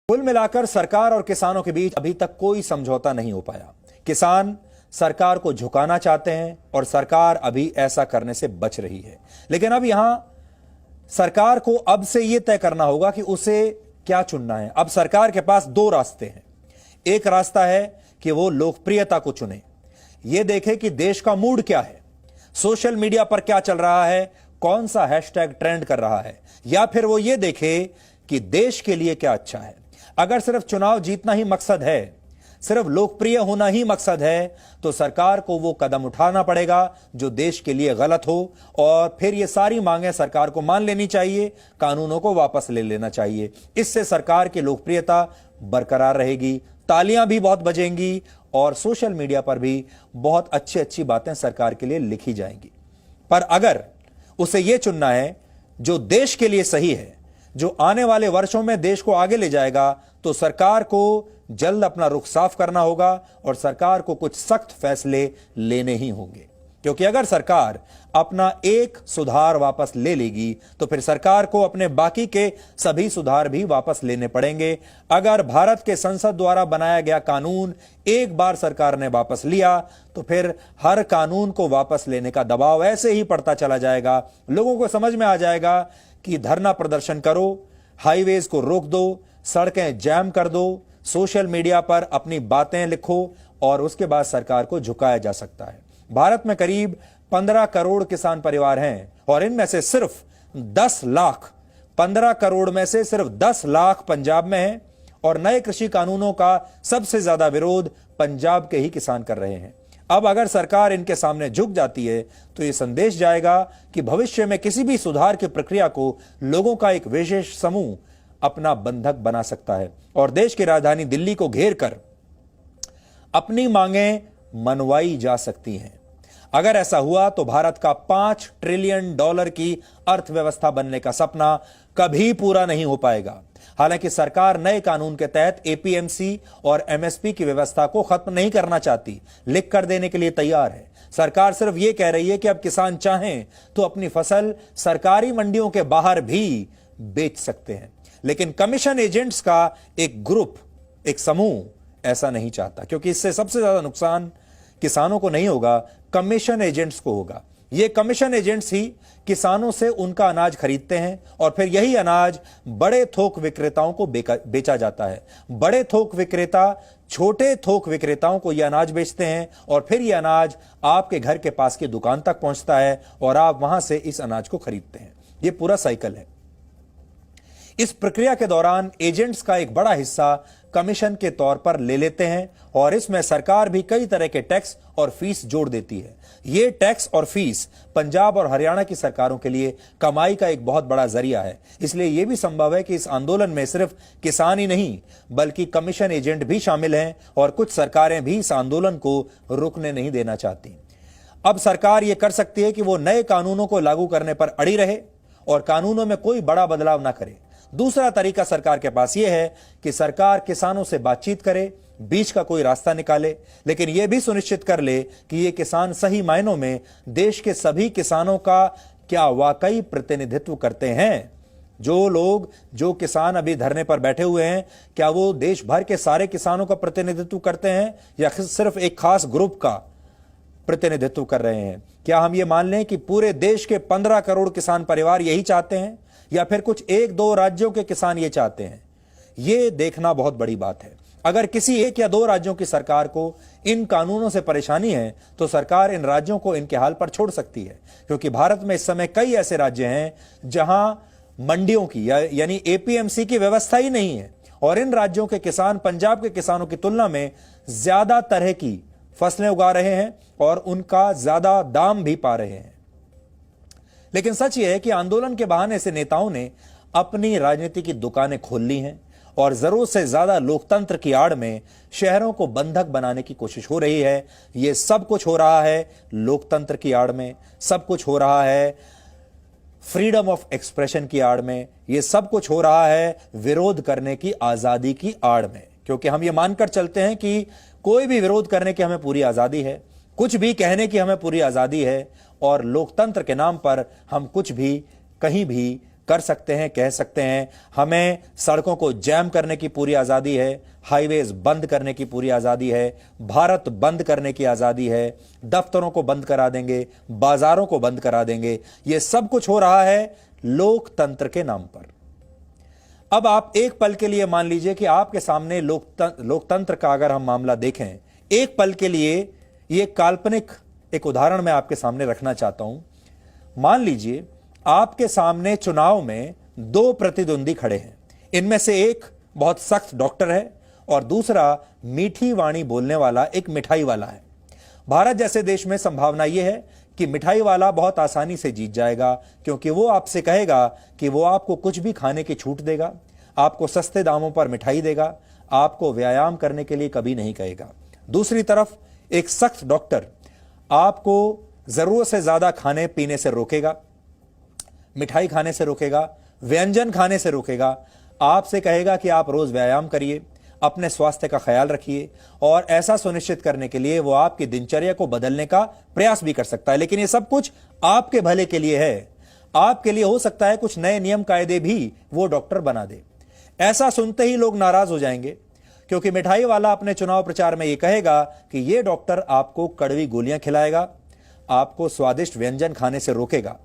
कुल मिलाकर सरकार और किसानों के बीच अभी तक कोई समझौता नहीं हो पाया। किसान सरकार को झुकाना चाहते हैं और सरकार अभी ऐसा करने से बच रही है। लेकिन अब यहां सरकार को अब से यह तय करना होगा कि उसे क्या चुनना है। अब सरकार के पास दो रास्ते हैं। एक रास्ता है कि वो लोकप्रियता को चुने, ये देखे कि देश का मूड क्या है, सोशल मीडिया पर क्या चल रहा है, कौन सा हैशटैग ट्रेंड कर रहा है, या फिर वो ये देखे कि देश के लिए क्या अच्छा है। अगर सिर्फ चुनाव जीतना ही मकसद है, सिर्फ लोकप्रिय होना ही मकसद है, तो सरकार को वो कदम उठाना पड़ेगा जो देश के लिए गलत हो, और फिर ये सारी मांगें सरकार को मान लेनी चाहिए, कानूनों को वापस ले लेना चाहिए। इससे सरकार की लोकप्रियता बरकरार रहेगी, तालियां भी बहुत बजेंगी और सोशल मीडिया पर भी बहुत अच्छी अच्छी बातें सरकार के लिए लिखी जाएंगी। पर अगर उसे यह चुनना है जो देश के लिए सही है, जो आने वाले वर्षों में देश को आगे ले जाएगा, तो सरकार को जल्द अपना रुख साफ करना होगा और सरकार को कुछ सख्त फैसले लेने ही होंगे। क्योंकि अगर सरकार अपना एक सुधार वापस ले लेगी तो फिर सरकार को अपने बाकी के सभी सुधार भी वापस लेने पड़ेंगे। अगर भारत के संसद द्वारा बनाया गया कानून एक बार सरकार ने वापस लिया तो फिर हर कानून को वापस लेने का दबाव ऐसे ही पड़ता चला जाएगा। लोगों को समझ में आ जाएगा कि धरना प्रदर्शन करो, हाईवेज को रोक दो, सड़कें जैम कर दो, सोशल मीडिया पर अपनी बातें लिखो और उसके बाद सरकार को झुकाया जा सकता है। भारत में करीब 15 करोड़ किसान परिवार हैं और इनमें से सिर्फ 10 लाख, 15 करोड़ में से सिर्फ 10 लाख पंजाब में हैं और नए कृषि कानूनों का सबसे ज्यादा विरोध पंजाब के ही किसान कर रहे हैं। अब अगर सरकार इनके सामने झुक जाती है तो यह संदेश जाएगा कि भविष्य में किसी भी सुधार की प्रक्रिया को लोगों का एक विशेष समूह अपना बंधक बना सकता है और देश की राजधानी दिल्ली को घेर कर अपनी मांगें मनवाई जा सकती हैं। अगर ऐसा हुआ तो भारत का $5 ट्रिलियन की अर्थव्यवस्था बनने का सपना कभी पूरा नहीं हो पाएगा। हालांकि सरकार नए कानून के तहत एपीएमसी और एमएसपी की व्यवस्था को खत्म नहीं करना चाहती, लिख कर देने के लिए तैयार है। सरकार सिर्फ यह कह रही है कि अब किसान चाहें तो अपनी फसल सरकारी मंडियों के बाहर भी बेच सकते हैं। लेकिन कमीशन एजेंट्स का एक ग्रुप, एक समूह ऐसा नहीं चाहता, क्योंकि इससे सबसे ज्यादा नुकसान किसानों को नहीं होगा, कमीशन एजेंट्स को होगा। ये कमीशन एजेंट्स ही किसानों से उनका अनाज खरीदते हैं और फिर यही अनाज बड़े थोक विक्रेताओं को बेचा जाता है। बड़े थोक विक्रेता छोटे थोक विक्रेताओं को यह अनाज बेचते हैं और फिर यह अनाज आपके घर के पास की दुकान तक पहुंचता है और आप वहां से इस अनाज को खरीदते हैं। यह पूरा साइकिल है। इस प्रक्रिया के दौरान एजेंट्स का एक बड़ा हिस्सा कमीशन के तौर पर ले लेते हैं और इसमें सरकार भी कई तरह के टैक्स और फीस जोड़ देती है। ये टैक्स और फीस पंजाब और हरियाणा की सरकारों के लिए कमाई का एक बहुत बड़ा जरिया है। इसलिए यह भी संभव है कि इस आंदोलन में सिर्फ किसान ही नहीं बल्कि कमीशन एजेंट भी शामिल हैं और कुछ सरकारें भी इस आंदोलन को रुकने नहीं देना चाहती। अब सरकार यह कर सकती है कि वो नए कानूनों को लागू करने पर अड़ी रहे और कानूनों में कोई बड़ा बदलाव ना करे। दूसरा तरीका सरकार के पास यह है कि सरकार किसानों से बातचीत करे, बीच का कोई रास्ता निकाले, लेकिन यह भी सुनिश्चित कर ले कि ये किसान सही मायनों में देश के सभी किसानों का क्या वाकई प्रतिनिधित्व करते हैं। जो लोग, जो किसान अभी धरने पर बैठे हुए हैं, क्या वो देश भर के सारे किसानों का प्रतिनिधित्व करते हैं या सिर्फ एक खास ग्रुप का प्रतिनिधित्व कर रहे हैं। क्या हम ये मान लें कि पूरे देश के 15 करोड़ किसान परिवार यही चाहते हैं या फिर कुछ एक दो राज्यों के किसान ये चाहते हैं। ये देखना बहुत बड़ी बात है। अगर किसी एक या दो राज्यों की सरकार को इन कानूनों से परेशानी है तो सरकार इन राज्यों को इनके हाल पर छोड़ सकती है, क्योंकि भारत में इस समय कई ऐसे राज्य हैं जहां मंडियों की यानी एपीएमसी की व्यवस्था ही नहीं है और इन राज्यों के किसान पंजाब के किसानों की तुलना में ज्यादा तरह की फसलें उगा रहे हैं और उनका ज्यादा दाम भी पा रहे हैं। लेकिन सच यह है कि आंदोलन के बहाने से नेताओं ने अपनी राजनीति की दुकानें खोल ली हैं और जरूरत से ज्यादा लोकतंत्र की आड़ में शहरों को बंधक बनाने की कोशिश हो रही है। यह सब कुछ हो रहा है लोकतंत्र की आड़ में, सब कुछ हो रहा है फ्रीडम ऑफ एक्सप्रेशन की आड़ में, यह सब कुछ हो रहा है विरोध करने की आजादी की आड़ में। क्योंकि हम ये मानकर चलते हैं कि कोई भी विरोध करने की हमें पूरी आजादी है, कुछ भी कहने की हमें पूरी आजादी है और लोकतंत्र के नाम पर हम कुछ भी कहीं भी कर सकते हैं, कह सकते हैं। हमें सड़कों को जैम करने की पूरी आजादी है, हाईवेज बंद करने की पूरी आजादी है, भारत बंद करने की आजादी है, दफ्तरों को बंद करा देंगे, बाजारों को बंद करा देंगे। यह सब कुछ हो रहा है लोकतंत्र के नाम पर। अब आप एक पल के लिए मान लीजिए कि आपके सामने लोकतंत्र का अगर हम मामला देखें, एक पल के लिए यह काल्पनिक एक उदाहरण मैं आपके सामने रखना चाहता हूं। मान लीजिए आपके सामने चुनाव में दो प्रतिद्वंदी खड़े हैं। इनमें से एक बहुत सख्त डॉक्टर है और दूसरा मीठी वाणी बोलने वाला एक मिठाई वाला है। भारत जैसे देश में संभावना यह है कि मिठाई वाला बहुत आसानी से जीत जाएगा, क्योंकि वो आपसे कहेगा कि वो आपको कुछ भी खाने की छूट देगा, आपको सस्ते दामों पर मिठाई देगा, आपको व्यायाम करने के लिए कभी नहीं कहेगा। दूसरी तरफ एक सख्त डॉक्टर आपको जरूरत से ज्यादा खाने पीने से रोकेगा, मिठाई खाने से रोकेगा, व्यंजन खाने से रोकेगा, आपसे कहेगा कि आप रोज व्यायाम करिए, अपने स्वास्थ्य का ख्याल रखिए, और ऐसा सुनिश्चित करने के लिए वो आपकी दिनचर्या को बदलने का प्रयास भी कर सकता है। लेकिन ये सब कुछ आपके भले के लिए है। आपके लिए हो सकता है कुछ नए नियम कायदे भी वो डॉक्टर बना दे। ऐसा सुनते ही लोग नाराज हो जाएंगे, क्योंकि मिठाई वाला अपने चुनाव प्रचार में ये कहेगा कि ये डॉक्टर आपको कड़वी गोलियां खिलाएगा, आपको स्वादिष्ट व्यंजन खाने से रोकेगा।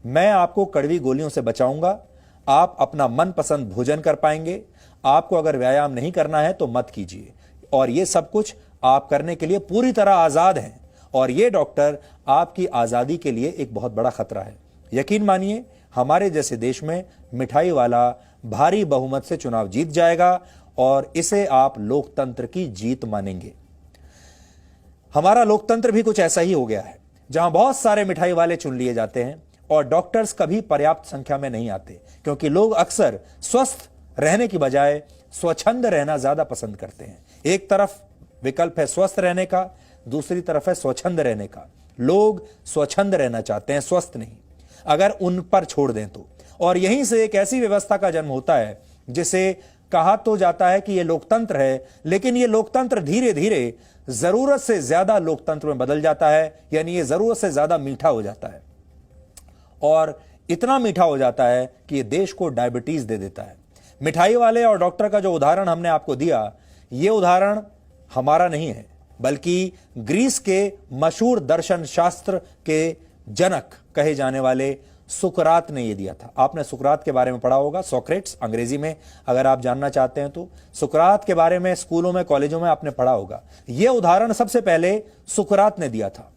मैं आपको कड़वी गोलियों से बचाऊंगा, आप अपना मनपसंद भोजन कर पाएंगे, आपको अगर व्यायाम नहीं करना है तो मत कीजिए। और ये सब कुछ आप करने के लिए पूरी तरह आजाद हैं। और ये डॉक्टर आपकी आजादी के लिए एक बहुत बड़ा खतरा है। यकीन मानिए, हमारे जैसे देश में मिठाई वाला भारी बहुमत से चुनाव जीत जाएगा और इसे आप लोकतंत्र की जीत मानेंगे। हमारा लोकतंत्र भी कुछ ऐसा ही हो गया है, जहां बहुत सारे मिठाई वाले चुन लिए जाते हैं और डॉक्टर्स कभी पर्याप्त संख्या में नहीं आते, क्योंकि लोग अक्सर स्वस्थ रहने की बजाय स्वच्छंद रहना ज्यादा पसंद करते हैं। एक तरफ विकल्प है स्वस्थ रहने का, दूसरी तरफ है स्वच्छंद रहने का। लोग स्वच्छंद रहना चाहते हैं, स्वस्थ नहीं, अगर उन पर छोड़ दें तो। और यहीं से एक ऐसी व्यवस्था का जन्म होता है जिसे कहा तो जाता है कि यह लोकतंत्र है, लेकिन यह लोकतंत्र धीरे धीरे जरूरत से ज्यादा लोकतंत्र में बदल जाता है। यानी यह जरूरत से ज्यादा मीठा हो जाता है, और इतना मीठा हो जाता है कि यह देश को डायबिटीज दे देता है। मिठाई वाले और डॉक्टर का जो उदाहरण हमने आपको दिया, यह उदाहरण हमारा नहीं है, बल्कि ग्रीस के मशहूर दर्शन शास्त्र के जनक कहे जाने वाले सुकरात ने यह दिया था। आपने सुकरात के बारे में पढ़ा होगा, सोक्रेट्स अंग्रेजी में अगर आप जानना चाहते हैं तो। सुकरात के बारे में स्कूलों में, कॉलेजों में आपने पढ़ा होगा। यह उदाहरण सबसे पहले सुकरात ने दिया था।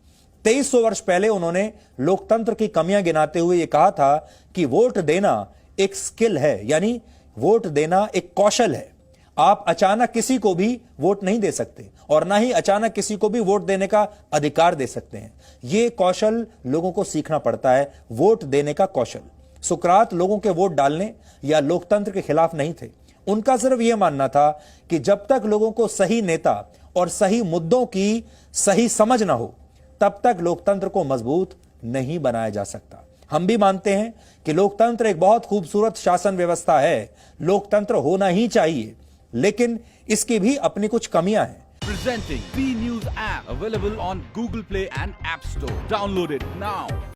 2300 वर्ष पहले उन्होंने लोकतंत्र की कमियां गिनाते हुए यह कहा था कि वोट देना एक स्किल है, यानी वोट देना एक कौशल है। आप अचानक किसी को भी वोट नहीं दे सकते, और ना ही अचानक किसी को भी वोट देने का अधिकार दे सकते हैं। यह कौशल लोगों को सीखना पड़ता है, वोट देने का कौशल। सुकरात लोगों के वोट डालने या लोकतंत्र के खिलाफ नहीं थे। उनका सिर्फ यह मानना था कि जब तक लोगों को सही नेता और सही मुद्दों की सही समझ ना हो, तब तक लोकतंत्र को मजबूत नहीं बनाया जा सकता। हम भी मानते हैं कि लोकतंत्र एक बहुत खूबसूरत शासन व्यवस्था है, लोकतंत्र होना ही चाहिए, लेकिन इसकी भी अपनी कुछ कमियां हैं। Presenting B News app available on Google Play and App Store. Download it now.